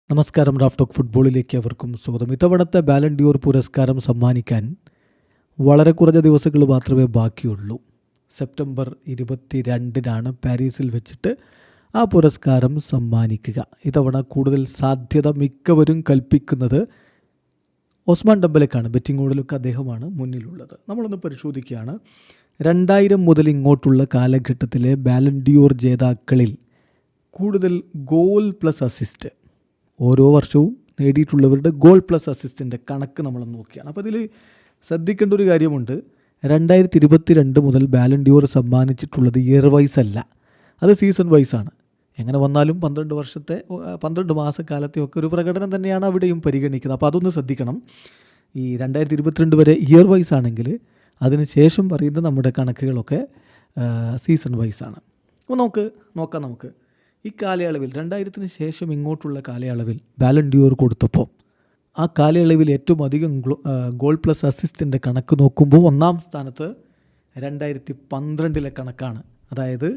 നമസ്കാരം. Raf talk ഫുട്ബോളിലേക്ക് അവർക്കും സ്വാഗതം. ഇത്തവണത്തെ ബാലൻ ഡിയോർ പുരസ്കാരം സമ്മാനിക്കാൻ വളരെ കുറഞ്ഞ ദിവസങ്ങൾ മാത്രമേ ബാക്കിയുള്ളൂ. സെപ്റ്റംബർ 22 പാരീസിൽ വെച്ചിട്ട് ആ പുരസ്കാരം സമ്മാനിക്കുക. ഇത്തവണ കൂടുതൽ സാധ്യത മിക്കവരും കൽപ്പിക്കുന്നത് ഒസ്മാൻ ഡെംബെലെക്കാണ്. ബെറ്റിംഗ് ഓഡിലൊക്കെ അദ്ദേഹമാണ് മുന്നിലുള്ളത്. നമ്മളൊന്ന് പരിശോധിക്കുകയാണ്. 2000 മുതൽ ഇങ്ങോട്ടുള്ള കാലഘട്ടത്തിലെ ബാലൻ ഡിയോർ ജേതാക്കളിൽ കൂടുതൽ ഗോൾ പ്ലസ് അസിസ്റ്റ് ഓരോ വർഷവും നേടിയിട്ടുള്ളവരുടെ ഗോൾ പ്ലസ് അസിസ്റ്റിൻ്റെ കണക്ക് നമ്മൾ നോക്കുകയാണ്. അപ്പോൾ അതിൽ ശ്രദ്ധിക്കേണ്ട ഒരു കാര്യമുണ്ട്. 2022 മുതൽ ബാലൻ ഡിയോർ സമ്മാനിച്ചിട്ടുള്ളത് ഇയർ വൈസ് അല്ല, അത് സീസൺ വൈസാണ്. എങ്ങനെ വന്നാലും 12 മാസക്കാലത്തെ ഒക്കെ ഒരു പ്രകടനം തന്നെയാണ് അവിടെയും പരിഗണിക്കുന്നത്. അപ്പോൾ അതൊന്ന് ശ്രദ്ധിക്കണം. ഈ 2022 വരെ ഇയർ വൈസ് ആണെങ്കിൽ അതിന് ശേഷം പറയുന്ന നമ്മുടെ കണക്കുകളൊക്കെ സീസൺ വൈസാണ്. അപ്പോൾ നോക്കാം നമുക്ക് ഈ കാലയളവിൽ 2000-ന് ശേഷം ഇങ്ങോട്ടുള്ള കാലയളവിൽ ബാലൻ ഡിയോർ കൊടുത്തപ്പോൾ ആ കാലയളവിൽ ഏറ്റവും അധികം ഗോൾ പ്ലസ് അസിസ്റ്റിൻ്റെ കണക്ക് നോക്കുമ്പോൾ ഒന്നാം സ്ഥാനത്ത് 2012 കണക്കാണ്. അതായത്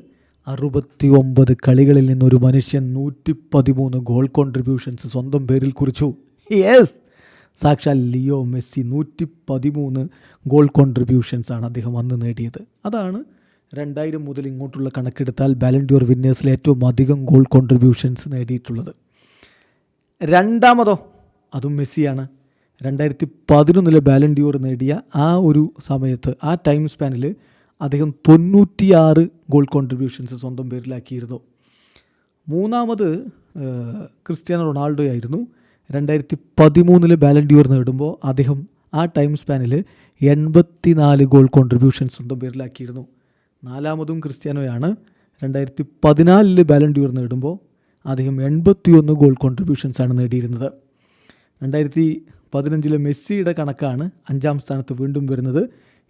69 കളികളിൽ നിന്നൊരു മനുഷ്യൻ 113 ഗോൾ കോൺട്രിബ്യൂഷൻസ് സ്വന്തം പേരിൽ കുറിച്ചു. യെസ്, സാക്ഷാൽ ലിയോ മെസ്സി 113 ഗോൾ കോൺട്രിബ്യൂഷൻസാണ് അദ്ദേഹം അന്ന് നേടിയത്. അതാണ് 2000 മുതൽ ഇങ്ങോട്ടുള്ള കണക്കെടുത്താൽ ബാലൻ ഡിയോർ വിന്നേഴ്സിൽ ഏറ്റവും അധികം ഗോൾ കോൺട്രിബ്യൂഷൻസ് നേടിയിട്ടുള്ളത്. രണ്ടാമതോ അതും മെസ്സിയാണ്. 2011 ബാലൻ ഡിയോർ നേടിയ ആ ഒരു സമയത്ത്, ആ ടൈം സ്പാനിൽ അദ്ദേഹം 96 ഗോൾ കോൺട്രിബ്യൂഷൻസ് സ്വന്തം പേരിലാക്കിയിരുന്നു. മൂന്നാമത് ക്രിസ്ത്യാനോ റൊണാൾഡോ ആയിരുന്നു. 2013 ബാലൻ ഡിയോർ നേടുമ്പോൾ അദ്ദേഹം ആ ടൈം സ്പാനിൽ 84 ഗോൾ കോൺട്രിബ്യൂഷൻസ് സ്വന്തം പേരിലാക്കിയിരുന്നു. നാലാമതും ക്രിസ്ത്യാനോയാണ്. 2014 ബാലൻ ഡിയോർ നേടുമ്പോൾ അദ്ദേഹം 81 ഗോൾ കോൺട്രിബ്യൂഷൻസാണ് നേടിയിരുന്നത്. 2015 മെസ്സിയുടെ കണക്കാണ് അഞ്ചാം സ്ഥാനത്ത് വീണ്ടും വരുന്നത്,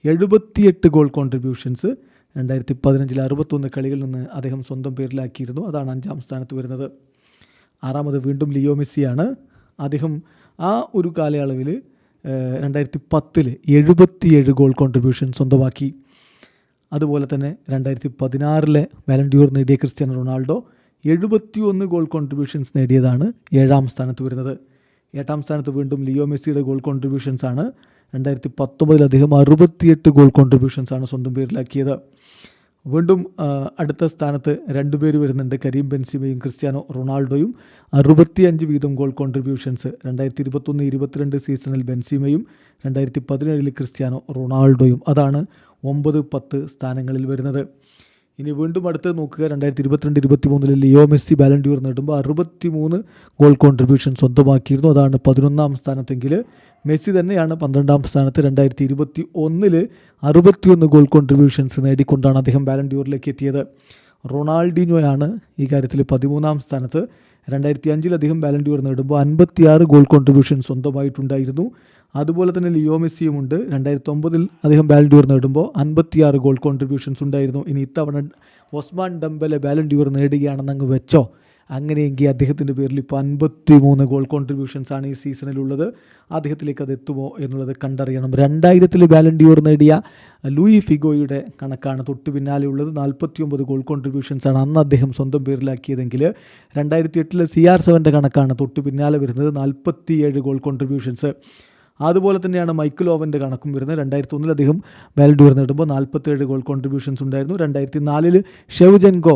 78 ഗോൾ കോൺട്രിബ്യൂഷൻസ്. 2015 61 കളികളിൽ നിന്ന് അദ്ദേഹം സ്വന്തം പേരിലാക്കിയിരുന്നു, അതാണ് അഞ്ചാം സ്ഥാനത്ത് വരുന്നത്. ആറാമത് വീണ്ടും ലിയോ മെസ്സിയാണ്. അദ്ദേഹം ആ ഒരു കാലയളവിൽ 2010 77 ഗോൾ കോൺട്രിബ്യൂഷൻ സ്വന്തമാക്കി. അതുപോലെ തന്നെ 2016 ബാലൻ ഡിയോർ നേടിയ ക്രിസ്ത്യാനോ റൊണാൾഡോ 71 ഗോൾ കോൺട്രിബ്യൂഷൻസ് നേടിയതാണ് ഏഴാം സ്ഥാനത്ത് വരുന്നത്. എട്ടാം സ്ഥാനത്ത് വീണ്ടും ലിയോ മെസ്സിയുടെ ഗോൾ കോൺട്രിബ്യൂഷൻസ് ആണ്. 2019 അദ്ദേഹം 68 ഗോൾ കോൺട്രിബ്യൂഷൻസാണ് സ്വന്തം പേരിലാക്കിയത്. വീണ്ടും അടുത്ത സ്ഥാനത്ത് രണ്ടുപേര് വരുന്നുണ്ട്, കരീം ബെൻസിമയും ക്രിസ്ത്യാനോ റൊണാൾഡോയും. 65 വീതം ഗോൾ കോൺട്രിബ്യൂഷൻസ് 2021-22 സീസണിൽ ബെൻസിമയും 2017 ക്രിസ്ത്യാനോ റൊണാൾഡോയും. അതാണ് 9-10 സ്ഥാനങ്ങളിൽ വരുന്നത്. ഇനി വീണ്ടും അടുത്ത് നോക്കുക. 2022-23 ലിയോ മെസ്സി ബാലൻ ഡിയോർ നേടുമ്പോൾ 63 ഗോൾ കോൺട്രിബ്യൂഷൻ സ്വന്തമാക്കിയിരുന്നു, അതാണ് 11-ാം സ്ഥാനത്തെങ്കിൽ മെസ്സി തന്നെയാണ് 12-ാം സ്ഥാനത്ത്. 2021 61 ഗോൾ കോൺട്രിബ്യൂഷൻസ് നേടിക്കൊണ്ടാണ് അദ്ദേഹം ബാലൻ ഡിയോറിലേക്ക് എത്തിയത്. റൊണാൾഡിനോയാണ് ഈ കാര്യത്തിൽ 13-ാം സ്ഥാനത്ത്. 2005 അദ്ദേഹം ബാലൻ ഡിയോർ നേടുമ്പോൾ 56 ഗോൾ കോൺട്രിബ്യൂഷൻ സ്വന്തമായിട്ടുണ്ടായിരുന്നു. അതുപോലെ തന്നെ ലിയോ മെസ്സിയുമുണ്ട്. 2009 അദ്ദേഹം ബാലൻ ഡിയോർ നേടുമ്പോൾ 56 ഗോൾ കോൺട്രിബ്യൂഷൻസ് ഉണ്ടായിരുന്നു. ഇനി ഇത്തവണ ഒസ്മാൻ ഡെംബെലെ ബാലൻ ഡിയോർ നേടുകയാണെന്ന് അങ്ങ് വെച്ചോ. അങ്ങനെയെങ്കിൽ അദ്ദേഹത്തിൻ്റെ പേരിൽ ഇപ്പോൾ 53 ഗോൾ കോൺട്രിബ്യൂഷൻസാണ് ഈ സീസണിലുള്ളത്. അദ്ദേഹത്തിലേക്ക് അത് എത്തുമോ എന്നുള്ളത് കണ്ടറിയണം. 2000 ബാലൻ ഡിയോർ നേടിയ ലൂയി ഫിഗോയുടെ കണക്കാണ് തൊട്ട് പിന്നാലെ ഉള്ളത്. 49 ഗോൾ കോൺട്രിബ്യൂഷൻസാണ് അന്ന് അദ്ദേഹം സ്വന്തം പേരിലാക്കിയതെങ്കിൽ 2008 CR7 കണക്കാണ് തൊട്ട് പിന്നാലെ വരുന്നത്, 47 ഗോൾ കോൺട്രിബ്യൂഷൻസ്. അതുപോലെ തന്നെയാണ് മൈക്കിൾ ഓവൻ്റെ കണക്കും വരുന്നത്. 2001 അദ്ദേഹം ബാലൻ ഡിയോർ നേടുമ്പോൾ 47 ഗോൾ കോൺട്രിബ്യൂഷൻസ് ഉണ്ടായിരുന്നു. 2004 ഷെവ്ചെങ്കോ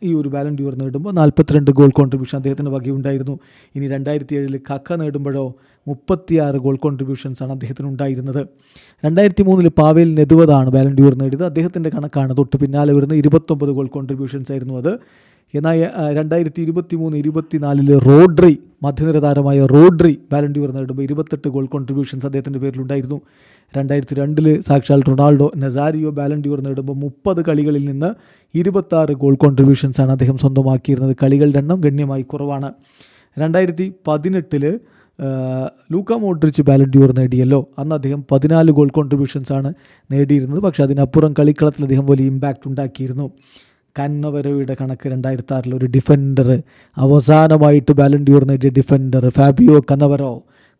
ഈ ഒരു ബാലൻ ഡിയോർ നേടുമ്പോൾ 42 ഗോൾ കോൺട്രിബ്യൂഷൻ അദ്ദേഹത്തിൻ്റെ വകയുണ്ടായിരുന്നു. ഇനി 2007 കക്ക നേടുമ്പോഴോ 36 ഗോൾ കോൺട്രിബ്യൂഷൻസാണ് അദ്ദേഹത്തിന് ഉണ്ടായിരുന്നത്. 2003 പാവേൽ നെതുവതാണ് ബാലൻ ഡിയോർ നേടിയത്. അദ്ദേഹത്തിൻ്റെ കണക്കാണ് തൊട്ട് പിന്നാലെ വരുന്നത്, 29 ഗോൾ കോൺട്രിബ്യൂഷൻസ് ആയിരുന്നു അത്. എന്നാൽ 2023-24 റോഡ്രി, മധ്യനിര താരമായ റോഡ്രി ബാലൻ ഡിയോർ നേടുമ്പോൾ 28 ഗോൾ കോൺട്രിബ്യൂഷൻസ് അദ്ദേഹത്തിൻ്റെ പേരിലുണ്ടായിരുന്നു. 2002 സാക്ഷാൽ റൊണാൾഡോ നസാരിയോ ബാലൻ ഡിയോർ നേടുമ്പോൾ 30 കളികളിൽ നിന്ന് 26 ഗോൾ കോൺട്രിബ്യൂഷൻസാണ് അദ്ദേഹം സ്വന്തമാക്കിയിരുന്നത്. കളികളുടെ എണ്ണം ഗണ്യമായി കുറവാണ്. 2018 ലൂക്ക മോഡ്രിച്ച് ബാലൻ ഡിയോർ നേടിയല്ലോ, അന്ന് അദ്ദേഹം 14 ഗോൾ കോൺട്രിബ്യൂഷൻസാണ് നേടിയിരുന്നത്. പക്ഷേ അതിനപ്പുറം കളിക്കളത്തിൽ അദ്ദേഹം വലിയ ഇമ്പാക്റ്റ് ഉണ്ടാക്കിയിരുന്നു. കന്നവരോയുടെ കണക്ക് 2006 ഒരു ഡിഫൻഡർ, അവസാനമായിട്ട് ബാലൻ ഡിയോർ നേടിയ defender Fabio Cannavaro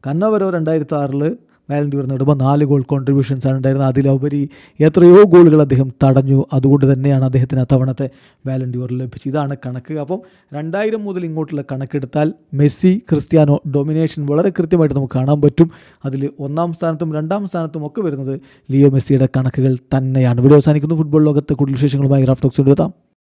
2006 ballon d'or നേടുമ്പോൾ 4 ഗോൾ കോൺട്രിബ്യൂഷൻസാണ് ഉണ്ടായിരുന്നത്. അതിലുപരി എത്രയോ ഗോളുകൾ അദ്ദേഹം തടഞ്ഞു. അതുകൊണ്ട് തന്നെയാണ് അദ്ദേഹത്തിന് അത്തവണത്തെ ബാലൻ ഡി ഓർ ലഭിച്ചത്. ഇതാണ് കണക്ക്. അപ്പം 2000 മുതൽ ഇങ്ങോട്ടുള്ള കണക്കെടുത്താൽ മെസ്സി ക്രിസ്ത്യാനോ ഡൊമിനേഷൻ വളരെ കൃത്യമായിട്ട് നമുക്ക് കാണാൻ പറ്റും. അതിൽ 1ാം സ്ഥാനത്തും 2ാം സ്ഥാനത്തും ഒക്കെ വരുന്നത് ലിയോ മെസ്സിയുടെ കണക്കുകൾ തന്നെയാണ്. വീഡിയോ അവസാനിക്കുന്നു. ഫുട്ബോൾ ലോകത്തെ കൂടുതൽ വിശേഷങ്ങളുമായി റാഫ് ടോക്സ് എത്താം.